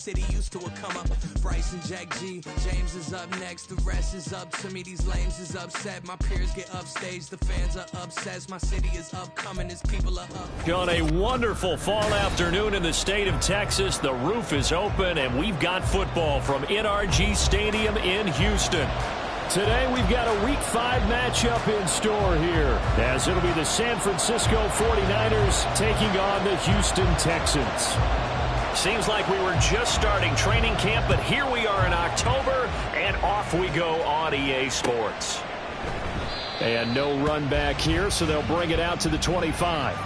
city used to a come up. Bryce and Jack G, James is up next. The rest is up to me, these lames is upset. My peers get upstage, the fans are obsessed. My city is upcoming, his people are up. On a wonderful fall afternoon in the state of Texas, the roof is open and we've got football from NRG Stadium in Houston. Today we've got a Week 5 matchup in store here, as it'll be the San Francisco 49ers taking on the Houston Texans. Seems like we were just starting training camp, but here we are in October, and off we go on EA Sports. And no run back here, so they'll bring it out to the 25.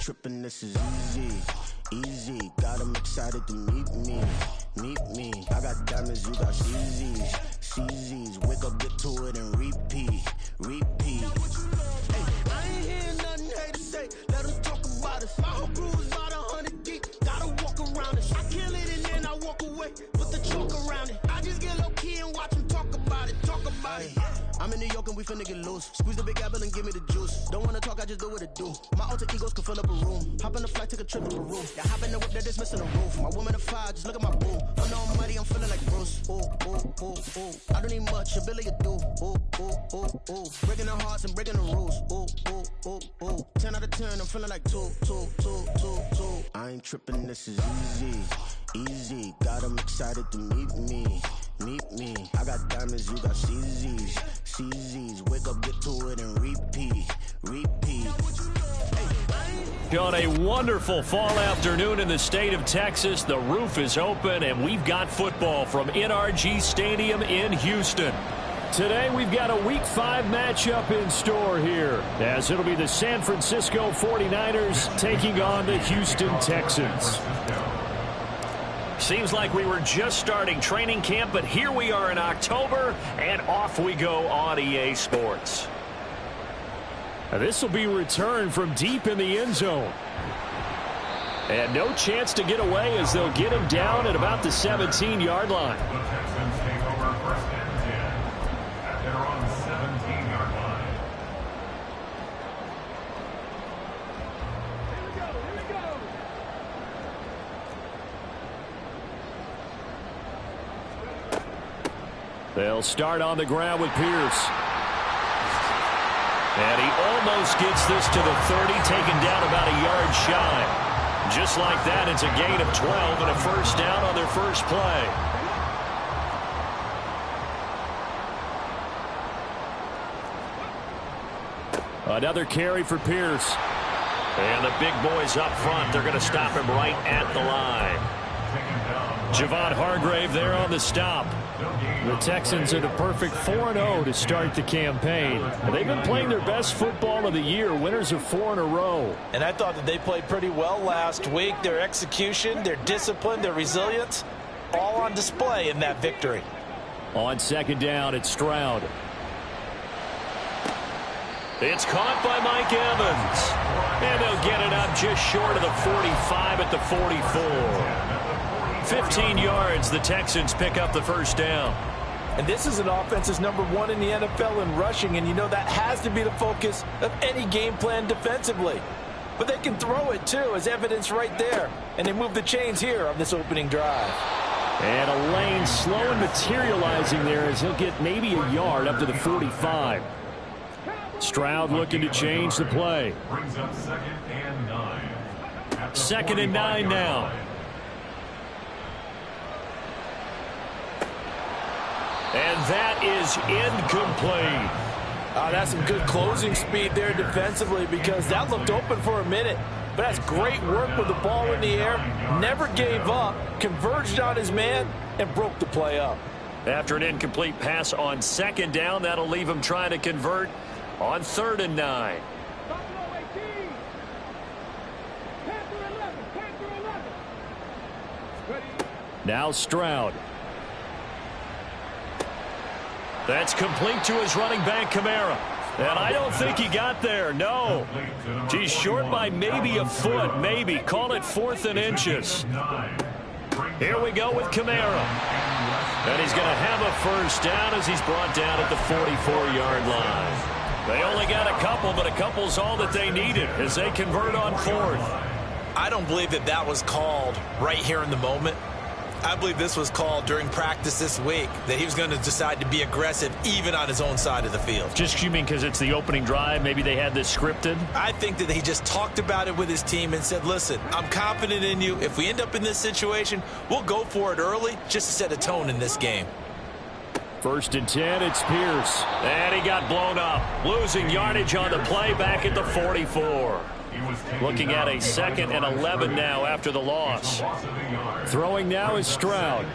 Trippin', this is easy, got them excited to meet me, I got diamonds, you got CZs, wake up, get to it and repeat, hey, I ain't hearing nothing hate to say, let them talk about us, my whole crew is about 100 deep, gotta walk around it, I kill it and then I walk away, put the chalk around it, I just get low key and watch them talk about it. I'm in New York and we finna get loose. Squeeze the big apple and give me the juice. Don't wanna talk, I just do what it do. My alter egos can fill up a room. Hop on the flight, take a trip to Peru. Yeah, hop in the whip that is missing the roof. My woman a fire, just look at my boo. Oh no, I'm muddy, I'm feeling like Bruce. Ooh. I don't need much, ability to do. Ooh. Breaking the hearts and breaking the rules. Ooh. 10 out of 10, I'm feeling like 2. I ain't tripping, this is easy. Got them excited to meet me. I got diamonds, you got CZs. Wake up, get to it and repeat. On a wonderful fall afternoon in the state of Texas, the roof is open and we've got football from NRG Stadium in Houston. Today we've got a Week 5 matchup in store here, as it'll be the San Francisco 49ers taking on the Houston Texans. Seems like we were just starting training camp, but here we are in October, and off we go on EA Sports. This will be returned from deep in the end zone. And no chance to get away as they'll get him down at about the 17-yard line. They'll start on the ground with Pierce. And he almost gets this to the 30, taken down about a yard shy. Just like that, it's a gain of 12 and a first down on their first play. Another carry for Pierce. And the big boys up front, they're going to stop him right at the line. Javon Hargrave there on the stop. The Texans are the perfect 4-0 to start the campaign. They've been playing their best football of the year, winners of 4 in a row. And I thought that they played pretty well last week. Their execution, their discipline, their resilience, all on display in that victory. On second down, it's Stroud. It's caught by Mike Evans. And they'll get it up just short of the 45 at the 44. 15 yards, the Texans pick up the first down. And this is an offense that's #1 in the NFL in rushing, and you know that has to be the focus of any game plan defensively. But they can throw it, too, as evidence right there. And they move the chains here on this opening drive. And a lane slow and materializing there as he'll get maybe a yard up to the 45. Stroud looking to change the play. Brings up 2nd and 9. 2nd and 9 now. And that is incomplete. That's some good closing speed there defensively, because that looked open for a minute. But that's great work with the ball in the air. Never gave up, converged on his man, and broke the play up. After an incomplete pass on 2nd down, that'll leave him trying to convert on 3rd and 9. Now Stroud. That's complete to his running back, Kamara. And I don't think he got there, no. He's short by maybe a foot, maybe. Call it 4th and inches. Here we go with Kamara. And he's going to have a first down as he's brought down at the 44-yard line. They only got a couple, but a couple's all that they needed as they convert on 4th. I don't believe that was called right here in the moment. I believe this was called during practice this week, that he was going to decide to be aggressive even on his own side of the field. Just, you mean because it's the opening drive? Maybe they had this scripted? I think that he just talked about it with his team and said, listen, I'm confident in you. If we end up in this situation, we'll go for it early just to set a tone in this game. 1st and 10, it's Pierce. And he got blown up. Losing yardage on the play back at the 44. Looking at a 2nd and 11 now after the loss. Throwing now is Stroud.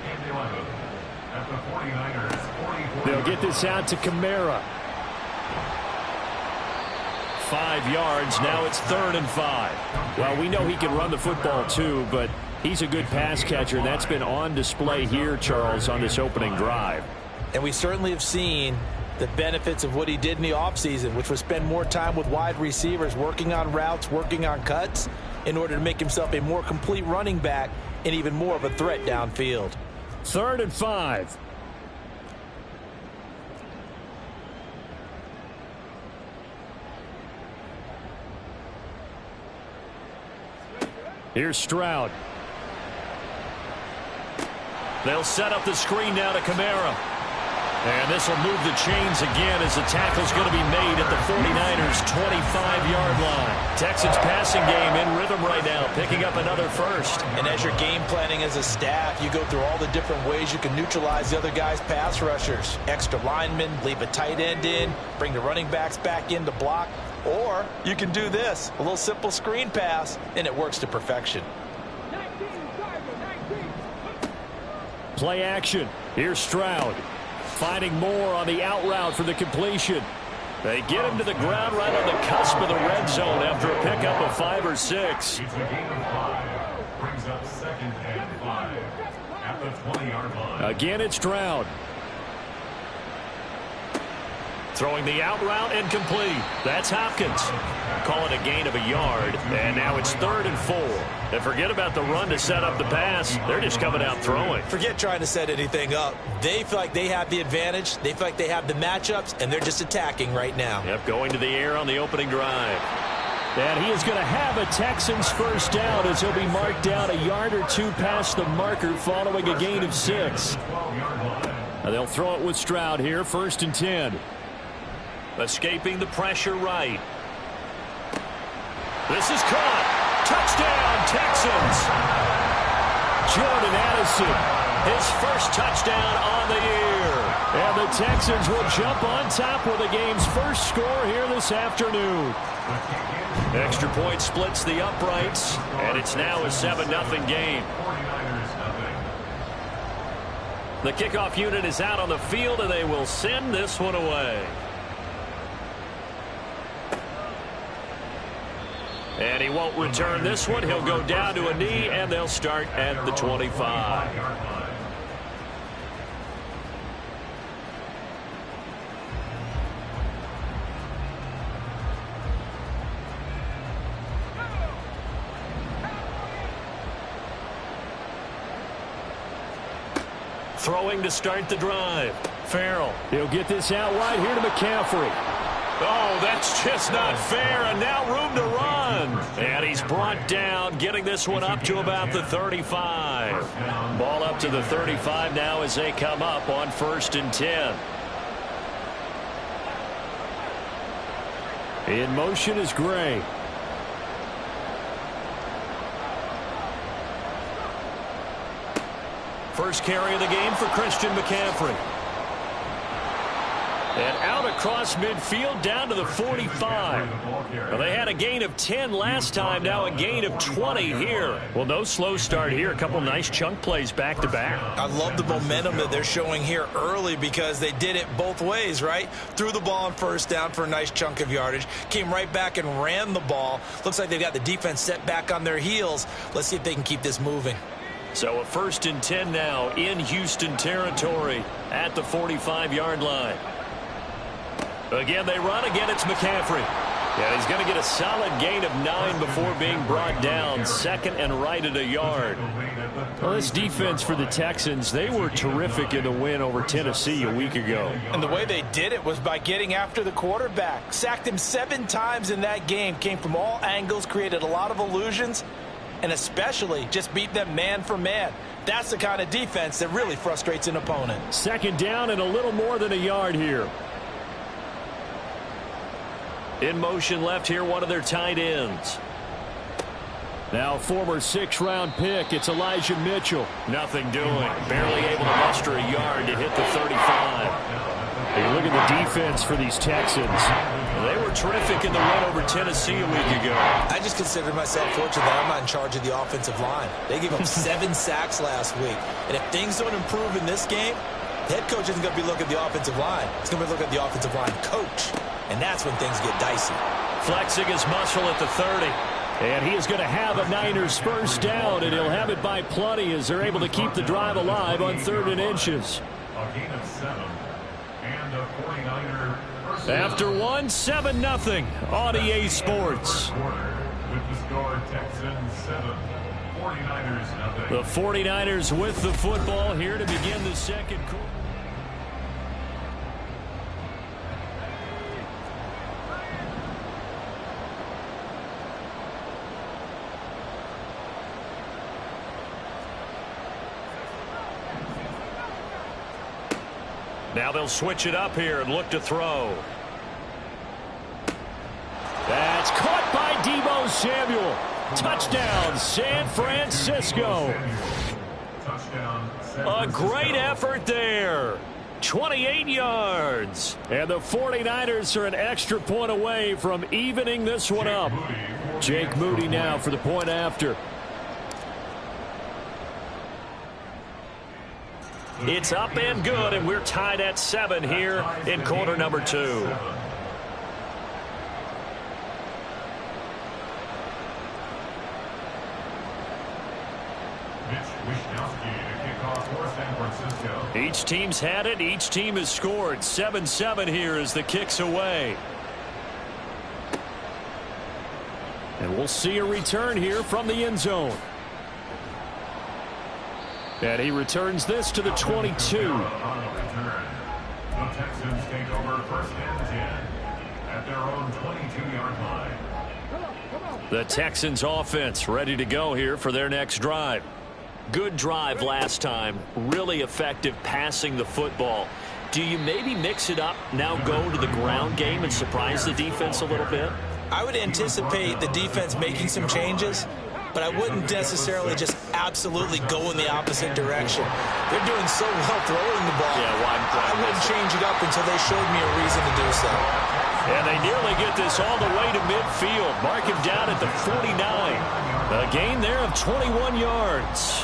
They'll get this out to Kamara. 5 yards. Now it's 3rd and 5. Well, we know he can run the football too, but he's a good pass catcher. That's been on display here, Charles, on this opening drive. And we certainly have seen the benefits of what he did in the offseason, which was spend more time with wide receivers, working on routes, working on cuts, in order to make himself a more complete running back and even more of a threat downfield. 3rd and 5. Here's Stroud. They'll set up the screen now to Kamara. And this will move the chains again as the tackle's going to be made at the 49ers' 25-yard line. Texans passing game in rhythm right now, picking up another first. And as you're game planning as a staff, you go through all the different ways you can neutralize the other guy's pass rushers. Extra linemen, leave a tight end in, bring the running backs back in to block. Or you can do this, a little simple screen pass, and it works to perfection. Play action. Here's Stroud. Finding more on the out route for the completion. They get him to the ground right on the cusp of the red zone after a pickup of 5 or 6. It's a gain of 5. Brings up 2nd and 5 at the 20-yard line. Again, it's Stroud. Throwing the out route and complete. That's Hopkins. Call it a gain of a yard. And now it's 3rd and 4. And forget about the run to set up the pass. They're just coming out throwing. Forget trying to set anything up. They feel like they have the advantage. They feel like they have the matchups, and they're just attacking right now. Yep, going to the air on the opening drive. And he is going to have a Texans first down as he'll be marked down a yard or 2 past the marker following a gain of 6. Now they'll throw it with Stroud here, 1st and 10. Escaping the pressure right. This is caught. Touchdown, Texans. Jordan Addison, his first touchdown on the year. And the Texans will jump on top with the game's first score here this afternoon. Extra point splits the uprights, and it's now a 7-0 game. The kickoff unit is out on the field, and they will send this one away. And he won't return this one. He'll go down to a knee, and they'll start at the 25. Throwing to start the drive. Farrell. He'll get this out wide here to McCaffrey. Oh, that's just not fair, and now room to run. And he's brought down, getting this one up to about the 35. Ball up to the 35 now as they come up on 1st and 10. In motion is Gray. First carry of the game for Christian McCaffrey. And out across midfield down to the 45. Well, they had a gain of 10 last time, now a gain of 20 here. Well, no slow start here. A couple nice chunk plays back to back. I love the momentum that they're showing here early because they did it both ways, right? Threw the ball on 1st down for a nice chunk of yardage. Came right back and ran the ball. Looks like they've got the defense set back on their heels. Let's see if they can keep this moving. So a 1st and 10 now in Houston territory at the 45-yard line. Again, they run. Again, it's McCaffrey. Yeah, he's going to get a solid gain of 9 before being brought down. 2nd and right at a yard. Well, this defense for the Texans, they were terrific in the win over Tennessee a week ago. And the way they did it was by getting after the quarterback. Sacked him 7 times in that game. Came from all angles, created a lot of illusions, and especially just beat them man for man. That's the kind of defense that really frustrates an opponent. 2nd down and a little more than a yard here. In motion left here, one of their tight ends. Now former 6th-round pick, it's Elijah Mitchell. Nothing doing. Barely able to muster a yard to hit the 35. Hey, look at the defense for these Texans. They were terrific in the win over Tennessee a week ago. I just consider myself fortunate that I'm not in charge of the offensive line. They gave up 7 sacks last week. And if things don't improve in this game, the head coach isn't going to be looking at the offensive line. He's going to be looking at the offensive line coach. And that's when things get dicey. Flexing his muscle at the 30. And he is going to have a Niners 1st down, and he'll have it by plenty as they're able to keep the drive alive on 3rd and inches. A gain of 7. And a 49er first down. After 1-7-0 on EA Sports. With the score, Texans 7, 49ers 0. The 49ers with the football here to begin the 2nd quarter. Now they'll switch it up here and look to throw. That's caught by Deebo Samuel. Touchdown, San Francisco. A great effort there. 28 yards. And the 49ers are an extra point away from evening this one up. Jake Moody now for the point after. It's up and good, and we're tied at 7 here in quarter number 2. Each team's had it. Each team has scored. 7-7 here as the kick's away. And we'll see a return here from the end zone. And he returns this to the 22. On the return, the Texans take over 1st and 10 at their own 22-yard line. The Texans offense ready to go here for their next drive. Good drive last time. Really effective passing the football. Do you maybe mix it up, now go to the ground game and surprise the defense a little bit? I would anticipate the defense making some changes, but I wouldn't necessarily just absolutely go in the opposite direction. They're doing so well throwing the ball. I wouldn't change it up until they showed me a reason to do so. And they nearly get this all the way to midfield. Mark him down at the 49. A gain there of 21 yards.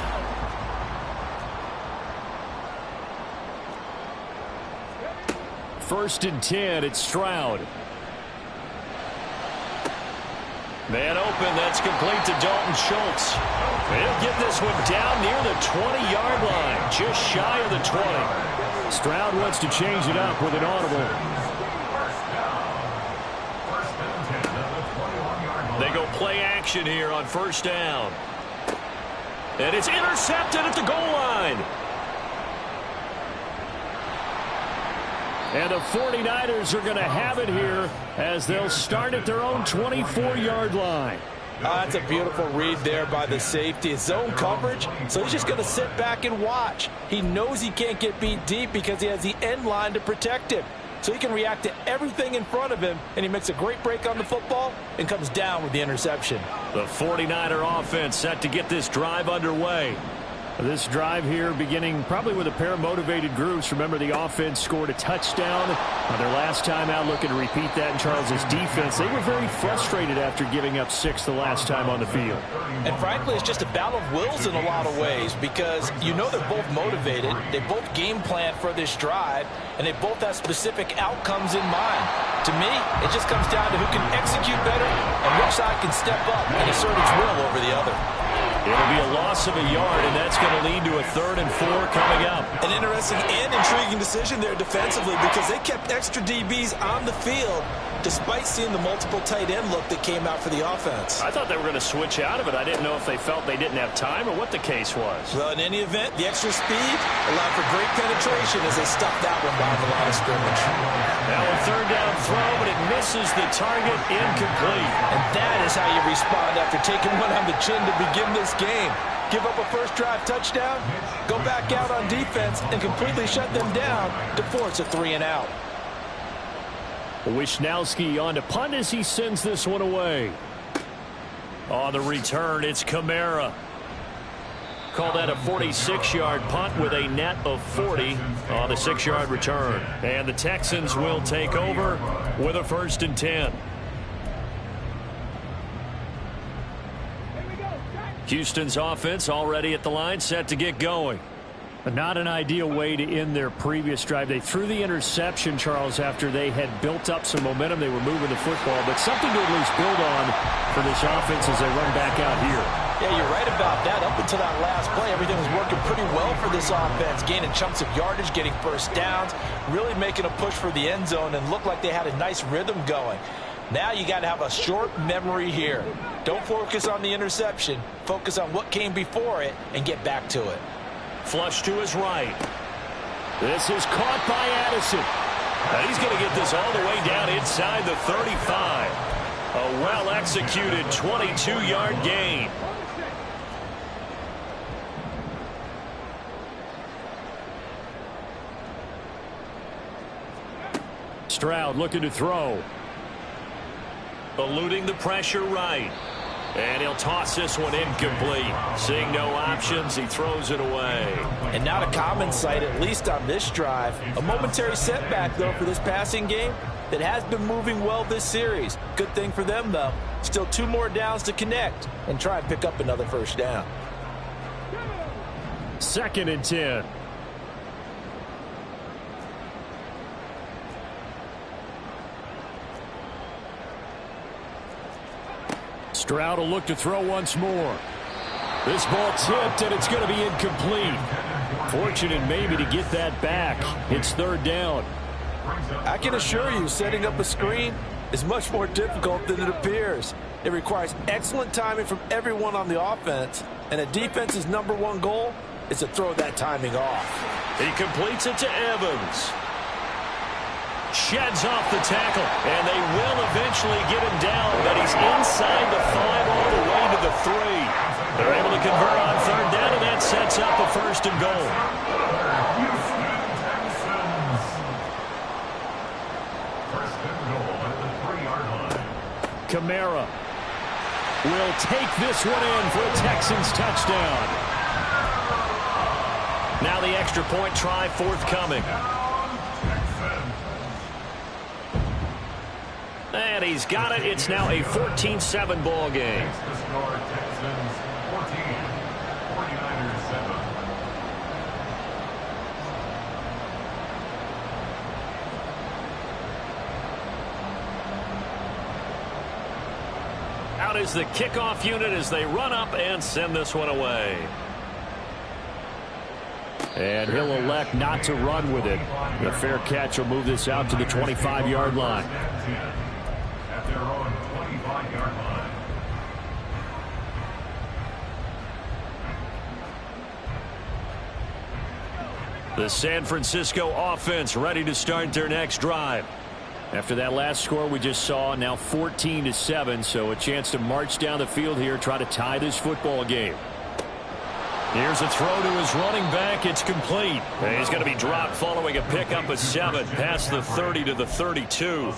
First and 10, it's Stroud. Man open, that's complete to Dalton Schultz. He'll get this one down near the 20-yard line, just shy of the 20. Stroud wants to change it up with an audible. They go play action here on 1st down. And it's intercepted at the goal line. And the 49ers are going to have it here as they'll start at their own 24-yard line. That's a beautiful read there by the safety. It's zone coverage, so he's just going to sit back and watch. He knows he can't get beat deep because he has the end line to protect him. So he can react to everything in front of him, and he makes a great break on the football and comes down with the interception. The 49er offense set to get this drive underway. This drive here beginning probably with a pair of motivated groups. Remember, the offense scored a touchdown on their last time out, looking to repeat that in Charles's defense. They were very frustrated after giving up 6 the last time on the field. And frankly, it's just a battle of wills in a lot of ways because you know they're both motivated. They both game plan for this drive, and they both have specific outcomes in mind. To me, it just comes down to who can execute better and which side can step up and assert its will over the other. It'll be a loss of a yard, and that's going to lead to a 3rd and 4 coming up. An interesting and intriguing decision there defensively because they kept extra DBs on the field despite seeing the multiple tight end look that came out for the offense. I thought they were going to switch out of it. I didn't know if they felt they didn't have time or what the case was. Well, in any event, the extra speed allowed for great penetration as they stuffed that one behind the line of scrimmage. Now a 3rd down throw, but it misses the target, incomplete. And that is how you respond after taking one on the chin to begin this game. Give up a first drive touchdown, go back out on defense, and completely shut them down to force a 3 and out. Wishnowski on to punt as he sends this one away. On the return, it's Kamara. Call that a 46-yard punt with a net of 40 on the 6-yard return. And the Texans will take over with a 1st and 10. Houston's offense already at the line, set to get going. Not an ideal way to end their previous drive. They threw the interception, Charles, after they had built up some momentum. They were moving the football, but something to at least build on for this offense as they run back out here. Yeah, you're right about that. Up until that last play, everything was working pretty well for this offense, gaining chunks of yardage, getting first downs, really making a push for the end zone, and looked like they had a nice rhythm going. Now you got to have a short memory here. Don't focus on the interception. Focus on what came before it and get back to it. Flush to his right. This is caught by Addison. And he's going to get this all the way down inside the 35. A well-executed 22-yard gain. Stroud looking to throw. Eluding the pressure right. And he'll toss this one incomplete. Seeing no options, he throws it away. And not a common sight, at least on this drive. A momentary setback, though, for this passing game that has been moving well this series. Good thing for them, though. Still 2 more downs to connect and try and pick up another first down. 2nd and 10. Stroud will look to throw once more. This ball tipped, and it's going to be incomplete. Fortunate maybe to get that back. It's 3rd down. I can assure you, setting up a screen is much more difficult than it appears. It requires excellent timing from everyone on the offense, and a defense's #1 goal is to throw that timing off. He completes it to Evans. Sheds off the tackle, and they will eventually get him down, but he's inside the 5 all the way to the 3. They're able to convert on 3rd down, and that sets up a 1st and goal. Kamara will take this one in for a Texans touchdown. Now the extra point try forthcoming. And he's got it. It's now a 14-7 ball game. Out is the kickoff unit as they run up and send this one away. And he'll elect not to run with it. The fair catch will move this out to the 25-yard line. At their own 25-yard line. The San Francisco offense ready to start their next drive. After that last score we just saw, now 14-7, so a chance to march down the field here, try to tie this football game. Here's a throw to his running back. It's complete. And he's going to be dropped following a pickup of 7 past the 30 to the 32.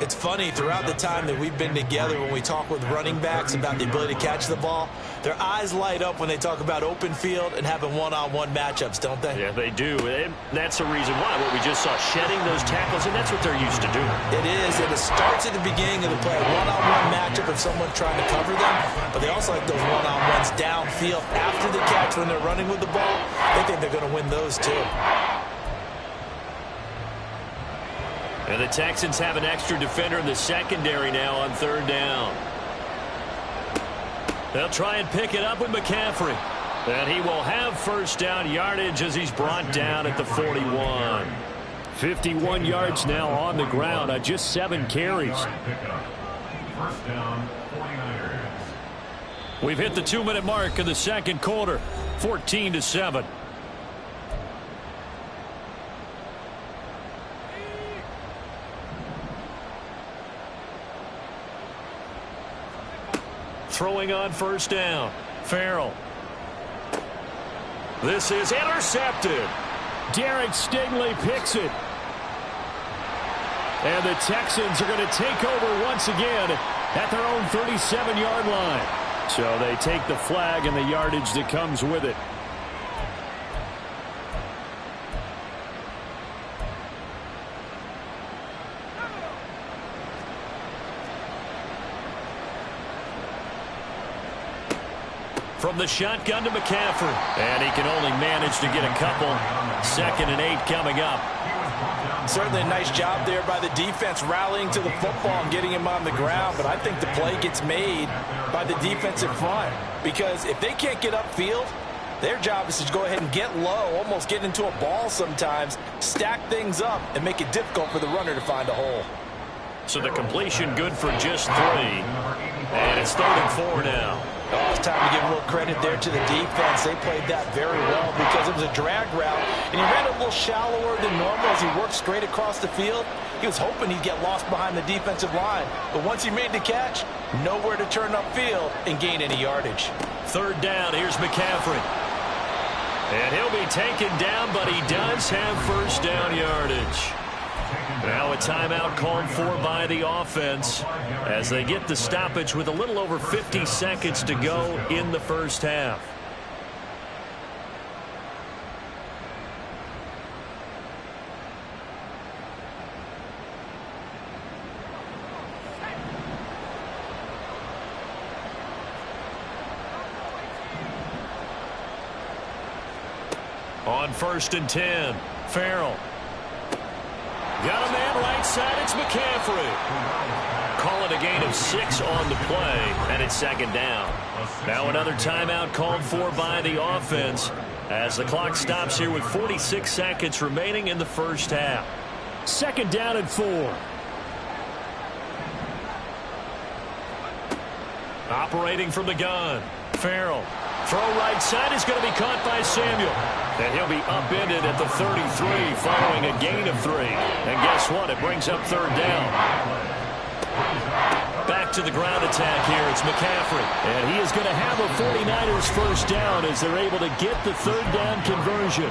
It's funny, throughout the time that we've been together, when we talk with running backs about the ability to catch the ball, their eyes light up when they talk about open field and having one-on-one matchups, don't they? Yeah, they do. And that's the reason why. What we just saw, shedding those tackles, and that's what they're used to doing. It is, and it starts at the beginning of the play. One-on-one matchup if someone's trying to cover them, but they also like those one-on-ones downfield after the catch when they're running with the ball. They think they're going to win those too. And the Texans have an extra defender in the secondary now on 3rd down. They'll try and pick it up with McCaffrey. And he will have 1st down yardage as he's brought down at the 41. 51 yards now on the ground on just 7 carries. 1st down, 49ers. We've hit the 2-minute mark in the second quarter. 14-7. Throwing on 1st down. Farrell. This is intercepted. Derek Stingley picks it. And the Texans are going to take over once again at their own 37-yard line. So they take the flag and the yardage that comes with it. From the shotgun to McCaffrey. And he can only manage to get a couple. 2nd and 8 coming up. Certainly a nice job there by the defense rallying to the football and getting him on the ground, but I think the play gets made by the defensive front, because if they can't get upfield, their job is to go ahead and get low, almost get into a ball sometimes, stack things up, and make it difficult for the runner to find a hole. So the completion good for just 3. And it's 3rd and 4 now. Oh, it's time to give a little credit there to the defense. They played that very well because it was a drag route, and he ran a little shallower than normal as he worked straight across the field. He was hoping he'd get lost behind the defensive line, but once he made the catch, nowhere to turn upfield and gain any yardage. 3rd down, here's McCaffrey. And he'll be taken down, but he does have 1st down yardage. Now a timeout called for by the offense as they get the stoppage with a little over 50 seconds to go in the 1st half. On 1st and 10, Farrell. Got a man right side, it's McCaffrey. Call it a gain of 6 on the play, and it's 2nd down. Now another timeout called for by the offense as the clock stops here with 46 seconds remaining in the 1st half. 2nd down and 4. Operating from the gun, Farrell. Throw right side is going to be caught by Samuel. And he'll be upended at the 33 following a gain of 3. And guess what? It brings up 3rd down. Back to the ground attack here. It's McCaffrey. And he is going to have a 49ers 1st down as they're able to get the 3rd down conversion.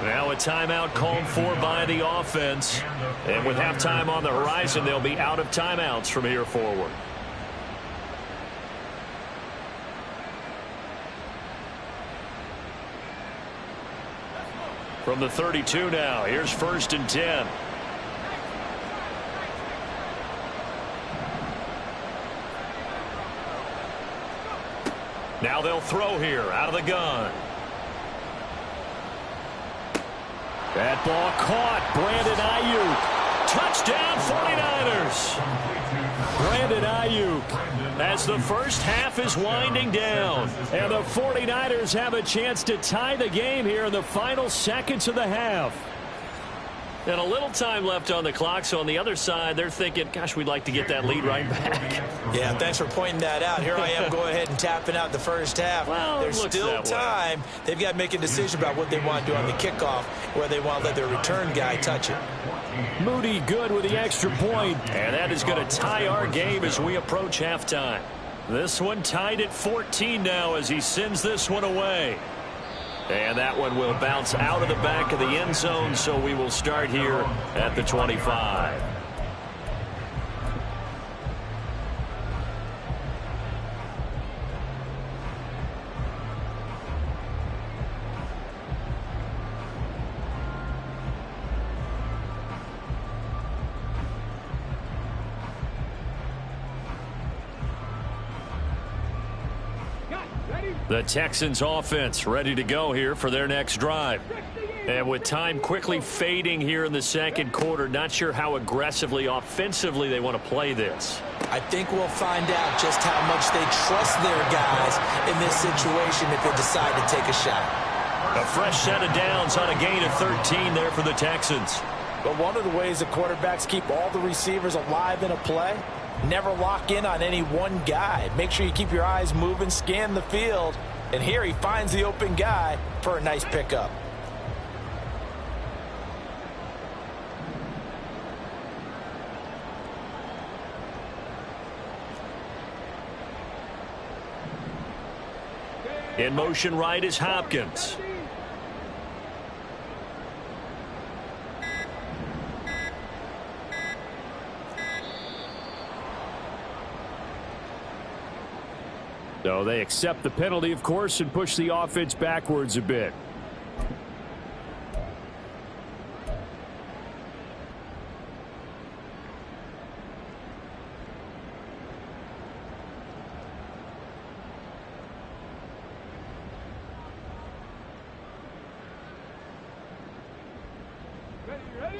Now a timeout called for by the offense. And with halftime on the horizon, they'll be out of timeouts from here forward. From the 32 now, here's 1st and 10. Now they'll throw here out of the gun. That ball caught. Brandon Ayuk. Touchdown 49ers. Brandon Ayuk as the 1st half is winding down. And the 49ers have a chance to tie the game here in the final seconds of the half. And a little time left on the clock, so on the other side, they're thinking, gosh, we'd like to get that lead right back. Yeah, thanks for pointing that out. Here I am going ahead and tapping out the first half. Well, there's still time. They've got to make a decision about what they want to do on the kickoff, where they want to let their return guy touch it. Moody good with the extra point, and that is going to tie our game as we approach halftime. This one tied at 14 now as he sends this one away. And that one will bounce out of the back of the end zone, so we will start here at the 25. The Texans offense ready to go here for their next drive. And with time quickly fading here in the second quarter, not sure how aggressively, offensively they want to play this. I think we'll find out just how much they trust their guys in this situation if they decide to take a shot. A fresh set of downs on a gain of 13 there for the Texans. But one of the ways the quarterbacks keep all the receivers alive in a play, never lock in on any one guy. Make sure you keep your eyes moving, scan the field. And here he finds the open guy for a nice pickup. In motion right is Hopkins. So they accept the penalty, of course, and push the offense backwards a bit.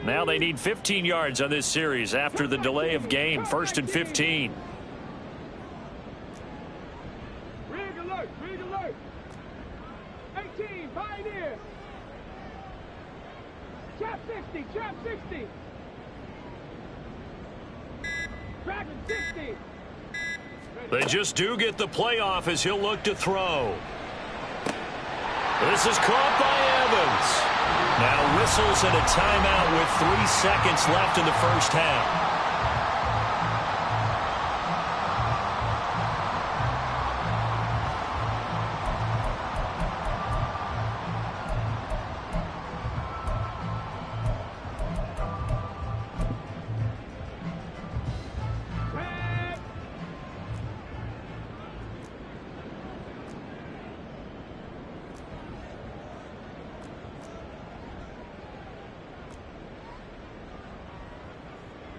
Now they need 15 yards on this series after the delay of game. 1st and 15. Rig alert, rig alert. 18, Pioneer. Trap 60, trap 60. Dragon 60. They just do get the playoff as he'll look to throw. This is caught by Evans. Now whistles and a timeout with 3 seconds left in the first half.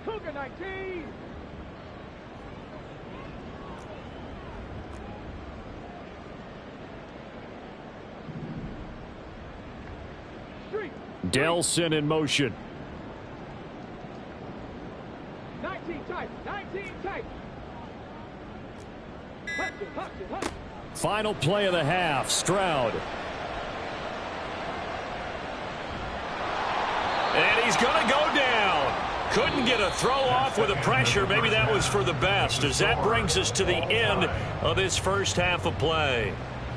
Cougar 19. Street. Delson in motion. 19 tight, 19 tight. Hudson. Final play of the half. Stroud. And he's going to go down. Couldn't get a throw off with the pressure. Maybe that was for the best, as that brings us to the end of this first half of play.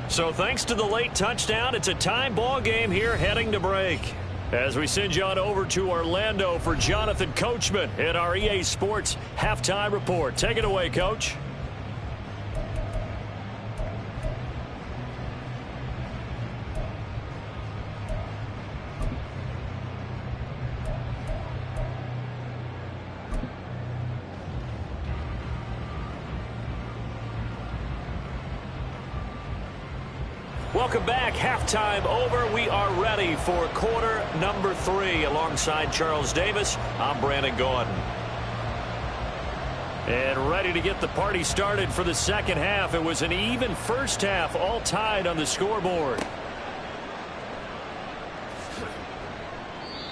So thanks to the late touchdown, it's a tie ball game here heading to break. As we send you on over to Orlando for Jonathan Coachman at our EA Sports Halftime Report. Take it away, Coach. Welcome back. Halftime over. We are ready for quarter number 3. Alongside Charles Davis, I'm Brandon Gordon. And ready to get the party started for the second half. It was an even first half, all tied on the scoreboard.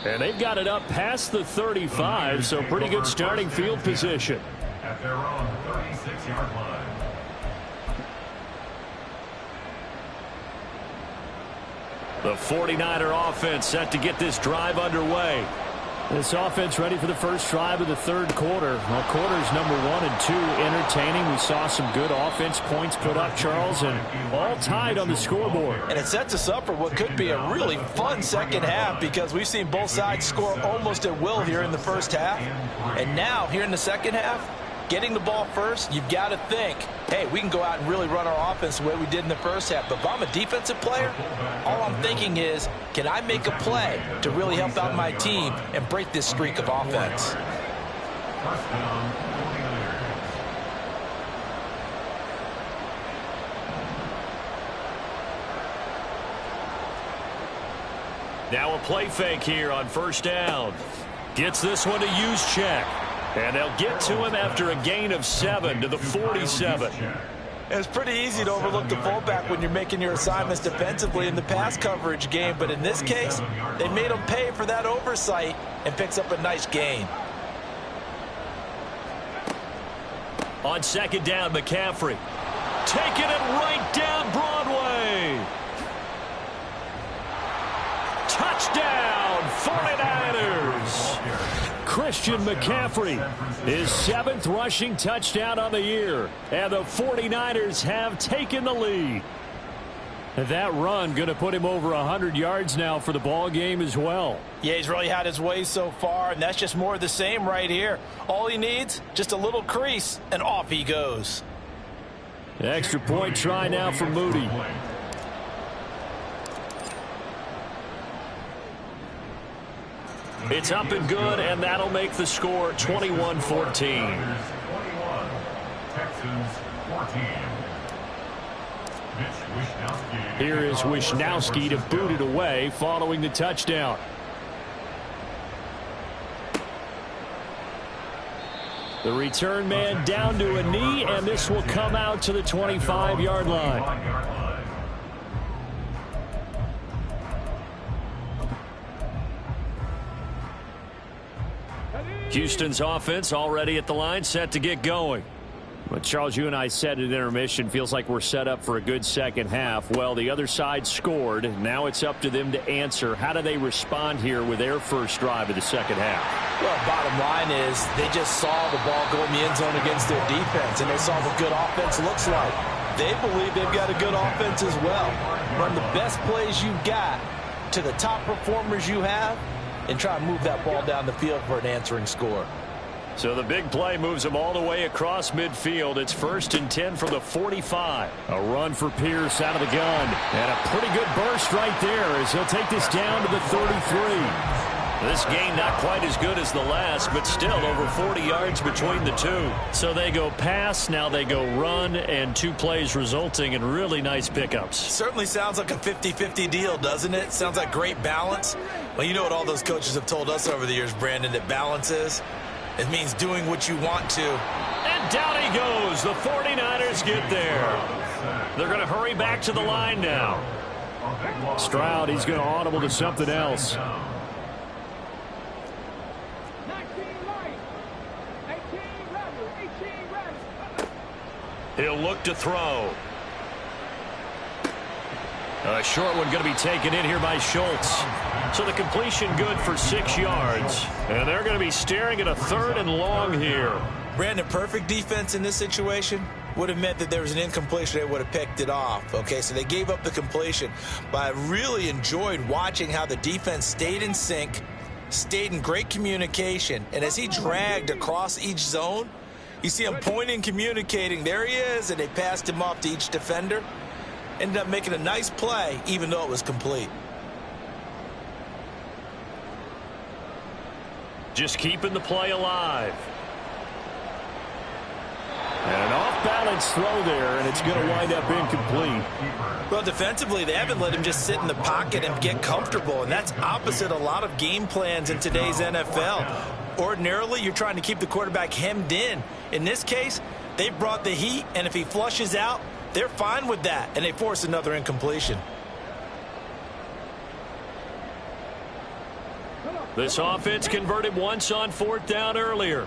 And they've got it up past the 35, so pretty good starting field position. At their own 36-yard line. The 49er offense set to get this drive underway. This offense ready for the first drive of the third quarter. Well, quarters number 1 and 2 entertaining. We saw some good offense points put up, Charles, and all tied on the scoreboard. And it sets us up for what could be a really fun second half because we've seen both sides score almost at will here in the first half. And now, here in the second half, getting the ball first, you've got to think, hey, we can go out and really run our offense the way we did in the first half. But if I'm a defensive player, all I'm thinking is, can I make a play to really help out my team and break this streak of offense? First down, 49ers. Now a play fake here on first down. Gets this one to Juszczyk. And they'll get to him after a gain of 7 to the 47. It's pretty easy to overlook the fullback when you're making your assignments defensively in the pass coverage game. But in this case, they made him pay for that oversight and picks up a nice gain. On second down, McCaffrey. Taking it right down Broadway. Touchdown, 49ers. Christian McCaffrey, his 7th rushing touchdown on the year. And the 49ers have taken the lead. That run going to put him over 100 yards now for the ball game as well. Yeah, he's really had his way so far, and that's just more of the same right here. All he needs, just a little crease, and off he goes. Extra point try now for Moody. It's up and good, and that'll make the score 21-14. 21, Texans 14. Here is Wishnowski to boot it away following the touchdown. The return man down to a knee, and this will come out to the 25-yard line. Houston's offense already at the line, set to get going. But Charles, you and I said at intermission, feels like we're set up for a good second half. Well, the other side scored. Now it's up to them to answer. How do they respond here with their first drive of the second half? Well, bottom line is they just saw the ball go in the end zone against their defense, and they saw what good offense looks like. They believe they've got a good offense as well. Run the best plays you've got to the top performers you have, and try and move that ball down the field for an answering score. So the big play moves them all the way across midfield. It's 1st and 10 from the 45. A run for Pierce out of the gun. And a pretty good burst right there as he'll take this down to the 33. This game not quite as good as the last, but still over 40 yards between the two. So they go pass, now they go run, and 2 plays resulting in really nice pickups. Certainly sounds like a 50-50 deal, doesn't it? Sounds like great balance. Well, you know what all those coaches have told us over the years, Brandon, that balance is? It means doing what you want to. And down he goes. The 49ers get there. They're going to hurry back to the line now. Stroud, he's going to audible to something else. 19 right. 18 ready. 18 ready. He'll look to throw. A short one going to be taken in here by Schultz. So the completion good for 6 yards. And they're going to be staring at a 3rd and long here. Brandon, perfect defense in this situation would have meant that there was an incompletion. They would have picked it off. Okay, so they gave up the completion. But I really enjoyed watching how the defense stayed in sync, stayed in great communication. And as he dragged across each zone, you see him pointing, communicating. There he is, and they passed him off to each defender. Ended up making a nice play, even though it was complete. Just keeping the play alive. And an off-balance throw there, and it's going to wind up incomplete. Well, defensively, they haven't let him just sit in the pocket and get comfortable, and that's opposite a lot of game plans in today's NFL. Ordinarily, you're trying to keep the quarterback hemmed in. In this case, they brought the heat, and if he flushes out, they're fine with that, and they force another incompletion. This offense converted once on 4th down earlier.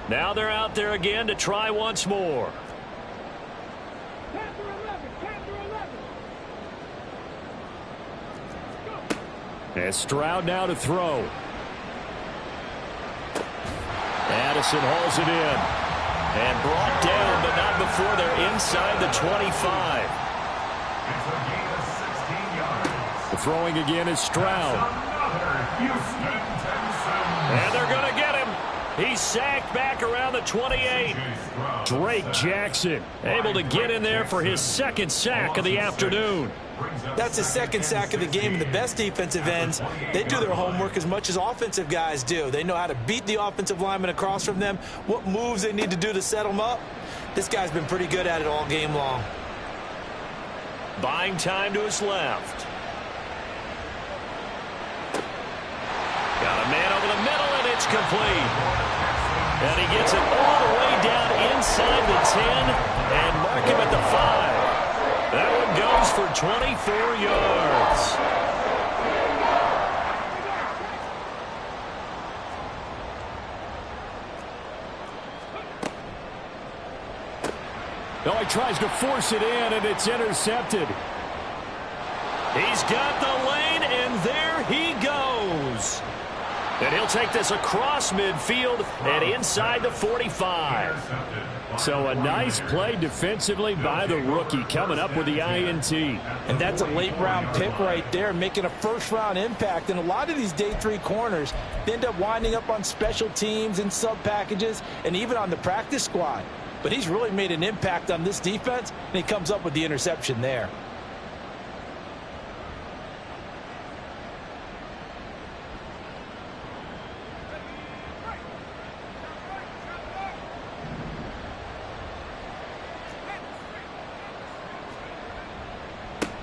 Now they're out there again to try once more. 10 through 11. 10 through 11. And Stroud now to throw. Allison hauls it in. And brought down, but not before they're inside the 25. It's a gain of 16 yards. The throwing again is Stroud. Another Houston Texans. And they're going to get him. He's sacked back around the 28. Drake Jackson able to get in there for his second sack of the afternoon. That's his second sack of the game. And the best defensive ends, they do their homework as much as offensive guys do. They know how to beat the offensive lineman across from them, what moves they need to do to set them up. This guy's been pretty good at it all game long. Buying time to his left. Got a man over the middle, and it's complete. And he gets it all the way down inside the 10 and mark him at the 5. That one goes for 24 yards. No, he tries to force it in, and it's intercepted. He's got the lane, and there he goes. And he'll take this across midfield and inside the 45. So a nice play defensively by the rookie, coming up with the INT. And that's a late-round pick right there, making a first-round impact. And a lot of these day 3 corners, they end up winding up on special teams and sub-packages and even on the practice squad. But he's really made an impact on this defense, and he comes up with the interception there.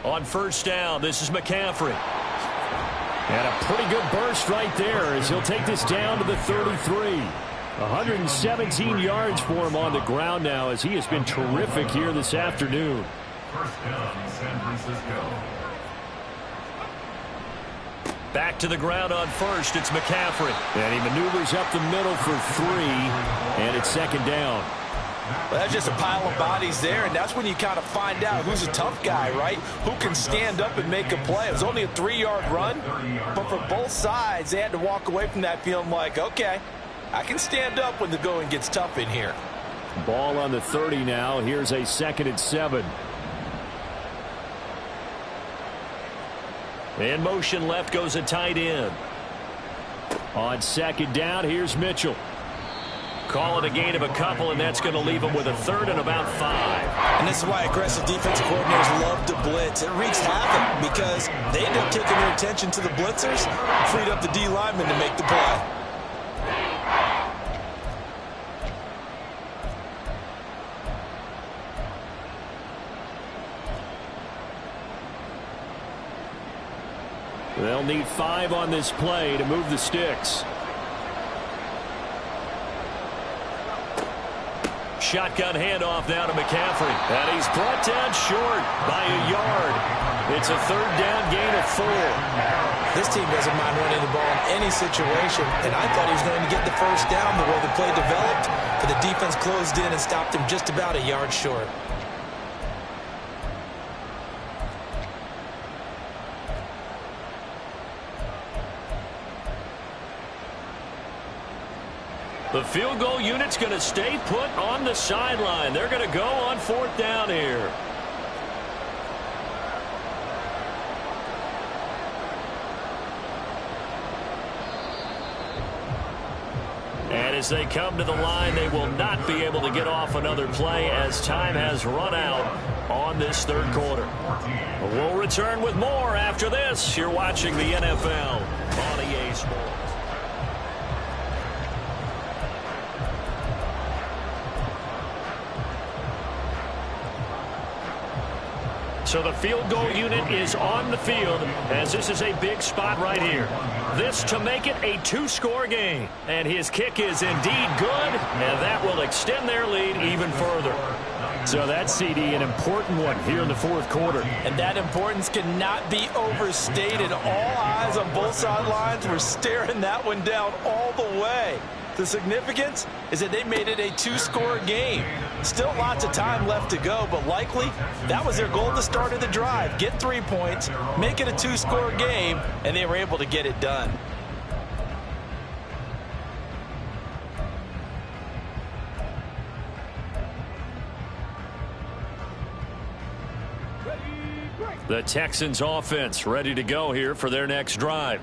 On first down, this is McCaffrey. And a pretty good burst right there as he'll take this down to the 33. 117 yards for him on the ground now as he has been terrific here this afternoon. First down, San Francisco. Back to the ground on first, it's McCaffrey. And he maneuvers up the middle for 3, and it's second down. Well, that's just a pile of bodies there, and that's when you kind of find out who's a tough guy, right? Who can stand up and make a play. It was only a 3-yard run, but for both sides, they had to walk away from that feeling like, okay, I can stand up when the going gets tough in here. Ball on the 30 now. Here's a 2nd and 7. In motion left goes a tight end. On second down, here's Mitchell. Call it a gain of a couple, and that's going to leave him with a 3rd and about 5. And this is why aggressive defensive coordinators love to blitz. It wreaks havoc because they end up taking their attention to the blitzers, freed up the D lineman to make the play. They'll need 5 on this play to move the sticks. Shotgun handoff now to McCaffrey. And he's brought down short by a yard. It's a 3rd down gain of 4. This team doesn't mind running the ball in any situation, and I thought he was going to get the first down the way the play developed, but the defense closed in and stopped him just about a yard short. The field goal unit's going to stay put on the sideline. They're going to go on 4th down here. And as they come to the line, they will not be able to get off another play as time has run out on this 3rd quarter. We'll return with more after this. You're watching the NFL on EA Sports. So the field goal unit is on the field as this is a big spot right here. This to make it a 2-score game. And his kick is indeed good, and that will extend their lead even further. So that's, CD, an important one here in the 4th quarter. And that importance cannot be overstated. All eyes on both sidelines were staring that one down all the way. The significance is that they made it a 2-score game. Still lots of time left to go, but likely that was their goal at the start of the drive. Get 3 points, make it a 2-score game, and they were able to get it done. The Texans offense ready to go here for their next drive.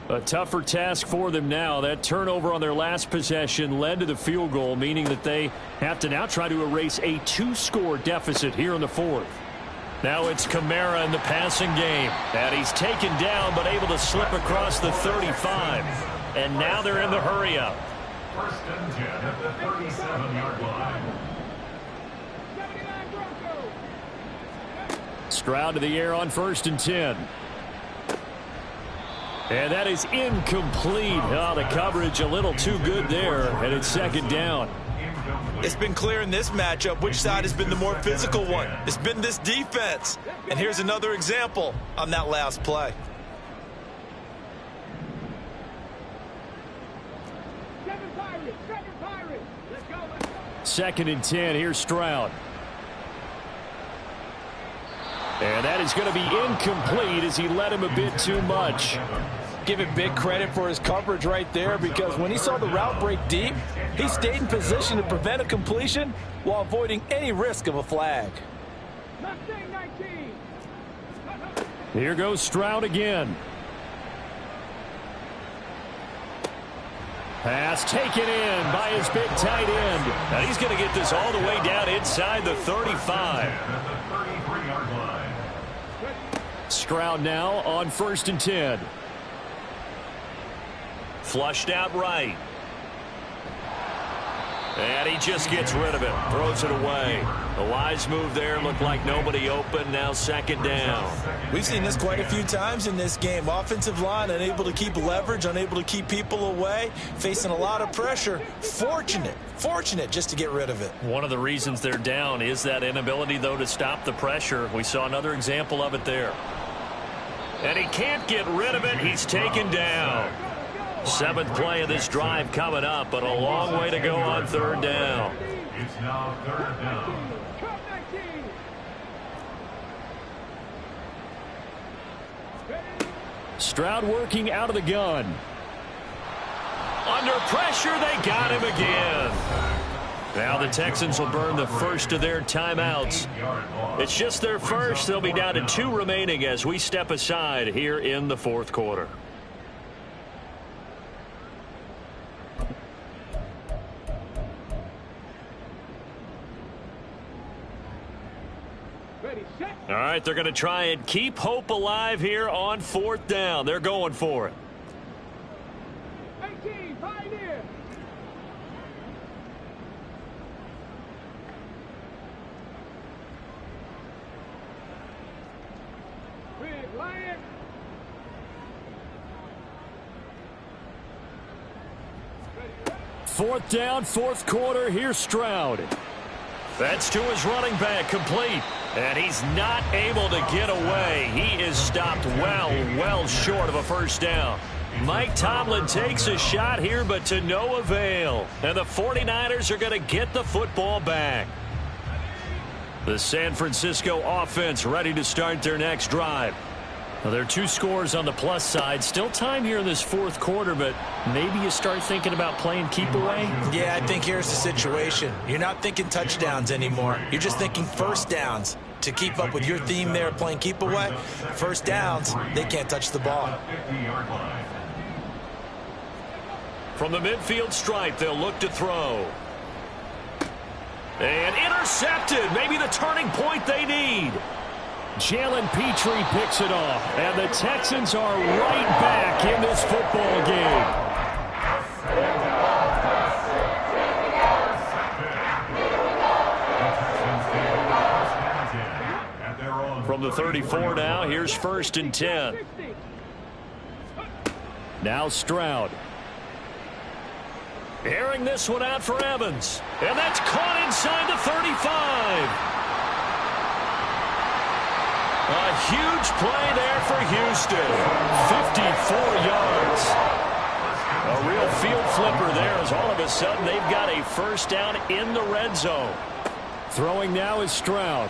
A tougher task for them now. That turnover on their last possession led to the field goal, meaning that they have to now try to erase a 2-score deficit here in the fourth. Now it's Kamara in the passing game. And he's taken down but able to slip across the 35. And now they're in the hurry-up. First and 10 at the 37-yard line. Stroud to the air on 1st and 10. And that is incomplete. Oh, the coverage a little too good there, and it's 2nd down. It's been clear in this matchup which side has been the more physical one. It's been this defense. And here's another example on that last play. 2nd and 10. Here's Stroud. And that is going to be incomplete as he led him a bit too much. Give him big credit for his coverage right there, because when he saw the route break deep, he stayed in position to prevent a completion while avoiding any risk of a flag. Here goes Stroud again. Pass taken in by his big tight end. And he's going to get this all the way down inside the 35. Stroud now on 1st and 10. Flushed out right. And he just gets rid of it. Throws it away. A wise move there. Looked like nobody open. Now 2nd down. We've seen this quite a few times in this game. Offensive line unable to keep leverage, unable to keep people away, facing a lot of pressure. Fortunate just to get rid of it. One of the reasons they're down is that inability, though, to stop the pressure. We saw another example of it there. And he can't get rid of it. He's taken down. 7th play of this drive coming up, but a long way to go on 3rd down. It's now 3rd down. Stroud working out of the gun. Under pressure, they got him again. Now the Texans will burn the first of their timeouts. It's just their first. They'll be down to 2 remaining as we step aside here in the 4th quarter. All right, they're going to try and keep hope alive here on 4th down. They're going for it. 18, Pioneer. Big Lion. Fourth down, 4th quarter. Here's Stroud. That's to his running back, complete. And he's not able to get away. He is stopped well short of a 1st down. Mike Tomlin takes a shot here, but to no avail. And the 49ers are going to get the football back. The San Francisco offense ready to start their next drive. Well, there are 2 scores on the plus side. Still time here in this 4th quarter, but maybe you start thinking about playing keep away? Yeah, I think here's the situation. You're not thinking touchdowns anymore. You're just thinking 1st downs. To keep up with your theme there, playing keep away, 1st downs, they can't touch the ball. From the midfield stripe, they'll look to throw. And intercepted. Maybe the turning point they need. Jalen Petrie picks it off, and the Texans are right back in this football game. From the 34 now, here's 1st and 10. Now Stroud. Airing this one out for Evans, and that's caught inside the 35. A huge play there for Houston. 54 yards. A real field flipper there as all of a sudden they've got a 1st down in the red zone. Throwing now is Stroud.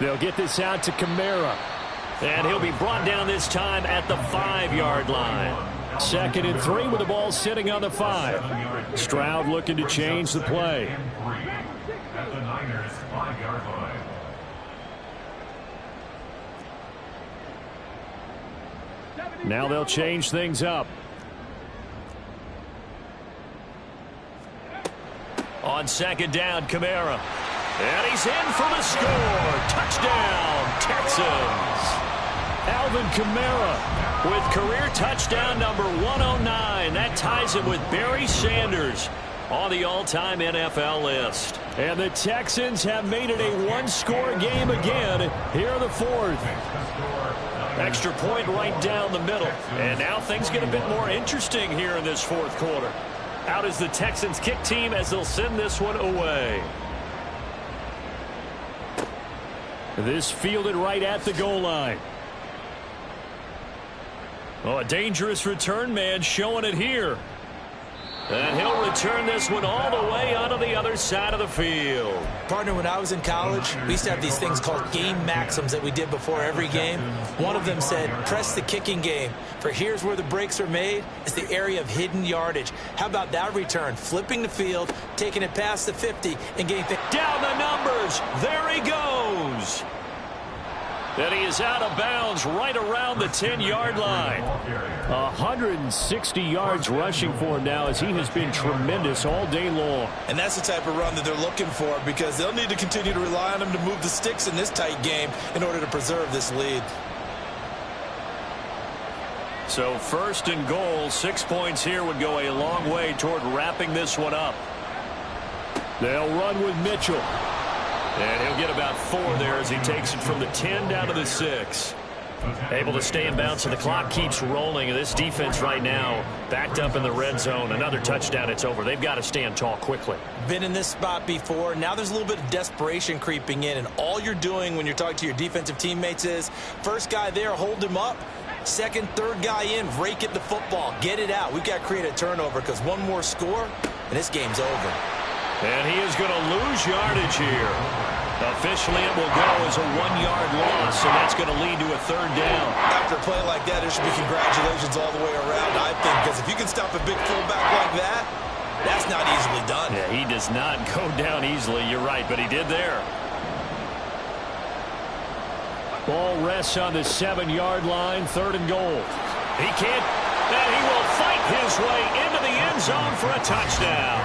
They'll get this out to Kamara. And he'll be brought down this time at the 5-yard line. 2nd and 3 with the ball sitting on the 5. Stroud looking to change the play. At the Niners' 5-yard line. Now they'll change things up. On second down, Kamara. And he's in for the score. Touchdown, Texans. Alvin Kamara with career touchdown number 109. That ties him with Barry Sanders on the all-time NFL list. And the Texans have made it a one-score game again here in the fourth. Extra point right down the middle. And now things get a bit more interesting here in this fourth quarter. Out is the Texans kick team as they'll send this one away. This fielded right at the goal line. Oh, a dangerous return man showing it here. And he'll return this one all the way onto the other side of the field. Partner, when I was in college, we used to have these things called game maxims that we did before every game. One of them said, press the kicking game. For here's where the breaks are made. It's the area of hidden yardage. How about that return? Flipping the field, taking it past the 50, and getting down the numbers. There he goes. And he is out of bounds right around the 10-yard line. 160 yards rushing for him now as he has been tremendous all day long. And that's the type of run that they're looking for because they'll need to continue to rely on him to move the sticks in this tight game in order to preserve this lead. So first and goal, 6 points here would go a long way toward wrapping this one up. They'll run with Mitchell. And he'll get about 4 there as he takes it from the 10 down to the 6. Able to stay in bounds, so the clock keeps rolling. And this defense right now backed up in the red zone. Another touchdown, it's over. They've got to stand tall quickly. Been in this spot before. Now there's a little bit of desperation creeping in. And all you're doing when you're talking to your defensive teammates is, first guy there, hold him up. Second, third guy in, rake at the football. Get it out. We've got to create a turnover because one more score, and this game's over. And he is going to lose yardage here. Officially, it will go as a 1-yard loss, and that's going to lead to a third down. After a play like that, there should be congratulations all the way around, I think, because if you can stop a big fullback like that, that's not easily done. Yeah, he does not go down easily. You're right, but he did there. Ball rests on the 7-yard line, third and goal. He can't, and he will fight his way into the end zone for a touchdown.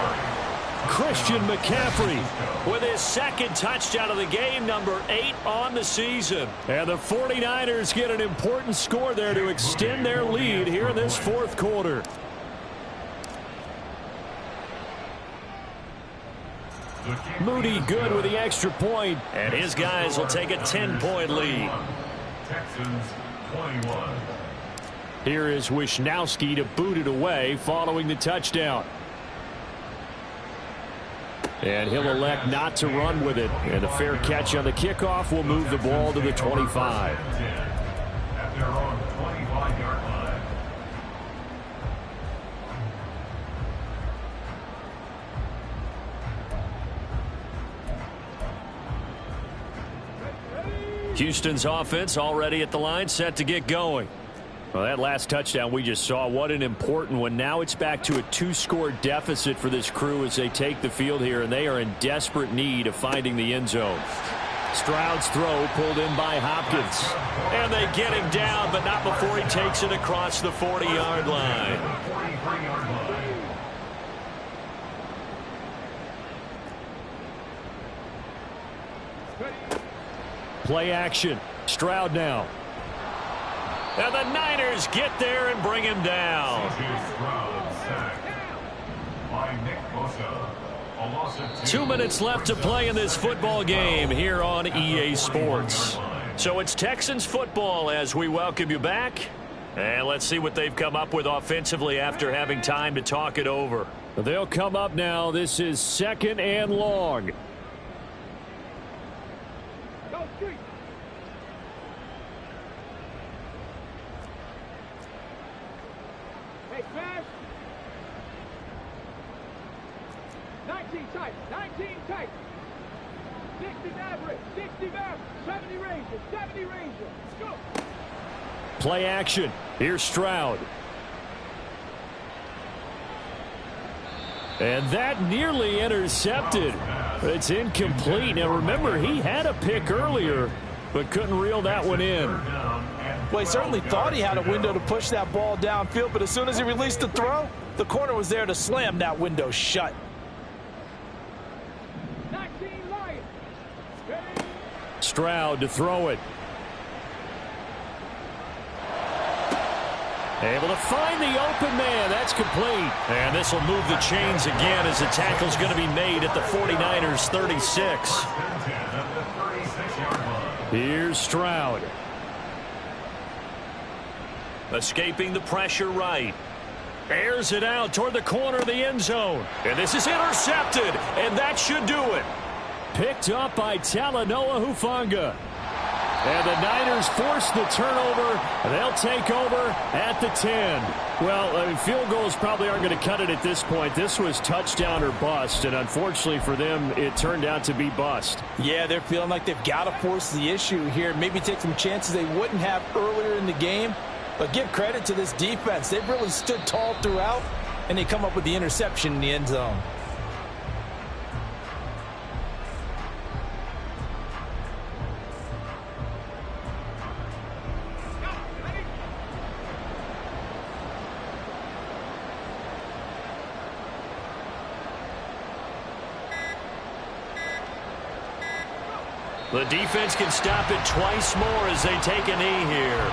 Christian McCaffrey with his second touchdown of the game, number 8 on the season. And the 49ers get an important score there to extend their lead here in this fourth quarter. Moody good with the extra point, and his guys will take a 10-point lead. Texans 21. Here is Wisnowski to boot it away following the touchdown. And he'll elect not to run with it. And a fair catch on the kickoff will move the ball to the 25. At their own 25-yard line. Houston's offense already at the line, set to get going. Well, that last touchdown we just saw, what an important one. Now it's back to a 2-score deficit for this crew as they take the field here, and they are in desperate need of finding the end zone. Stroud's throw pulled in by Hopkins. And they get him down, but not before he takes it across the 40-yard line. Play action. Stroud now. And the Niners get there and bring him down. 2 minutes left to play in this football game here on EA Sports. So it's Texans football as we welcome you back. And let's see what they've come up with offensively after having time to talk it over. They'll come up now. This is 2nd and long. Play action. Here's Stroud. And that nearly intercepted. But it's incomplete. Now remember, he had a pick earlier, but couldn't reel that one in. Well, he certainly thought he had a window to push that ball downfield, but as soon as he released the throw, the corner was there to slam that window shut. Stroud to throw it. Able to find the open man. That's complete. And this will move the chains again as the tackle's going to be made at the 49ers 36. Here's Stroud. Escaping the pressure right. Airs it out toward the corner of the end zone. And this is intercepted. And that should do it. Picked up by Talanoa Hufanga. And the Niners force the turnover. They'll take over at the 10. Well, I mean, field goals probably aren't going to cut it at this point. This was touchdown or bust, and unfortunately for them, it turned out to be bust. Yeah, they're feeling like they've got to force the issue here. Maybe take some chances they wouldn't have earlier in the game. But give credit to this defense. They've really stood tall throughout, and they come up with the interception in the end zone. The defense can stop it twice more as they take a knee here.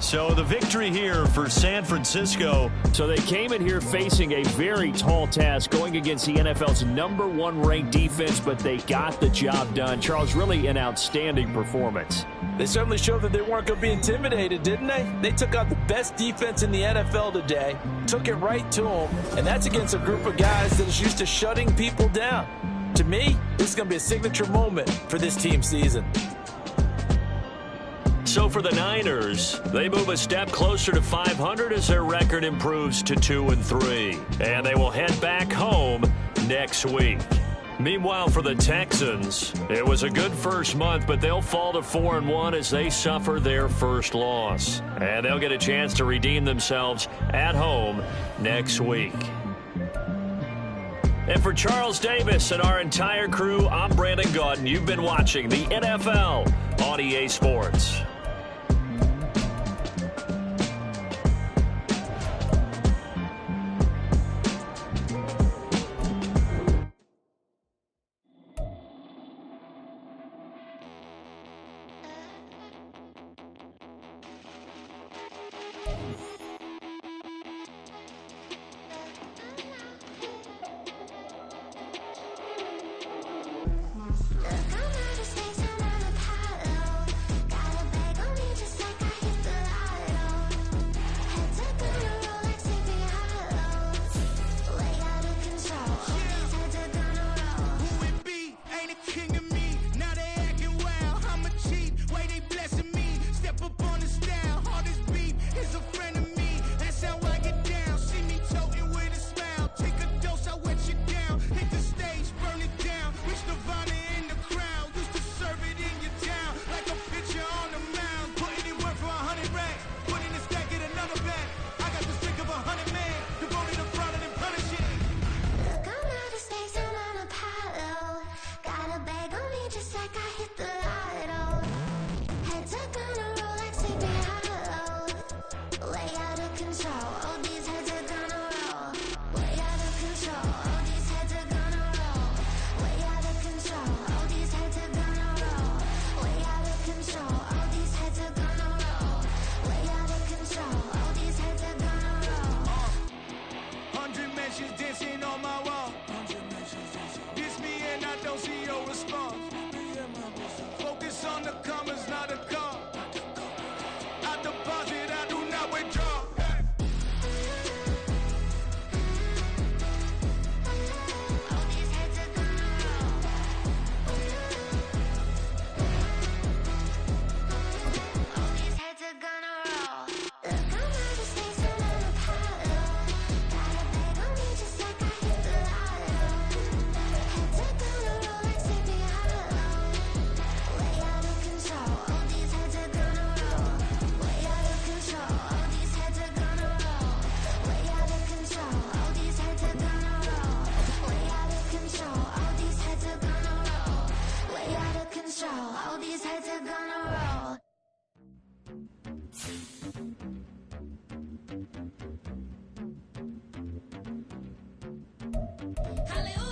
So the victory here for San Francisco. So they came in here facing a very tall task going against the NFL's #1 ranked defense, but they got the job done. Charles, really an outstanding performance. They certainly showed that they weren't going to be intimidated, didn't they? They took out the best defense in the NFL today, took it right to them, and that's against a group of guys that is used to shutting people down. To me, this is going to be a signature moment for this team's season. So for the Niners, they move a step closer to 500 as their record improves to 2-3. And they will head back home next week. Meanwhile, for the Texans, it was a good first month, but they'll fall to 4-1 as they suffer their first loss. And they'll get a chance to redeem themselves at home next week. And for Charles Davis and our entire crew, I'm Brandon Gaudin. You've been watching the NFL on EA Sports. Hallelujah.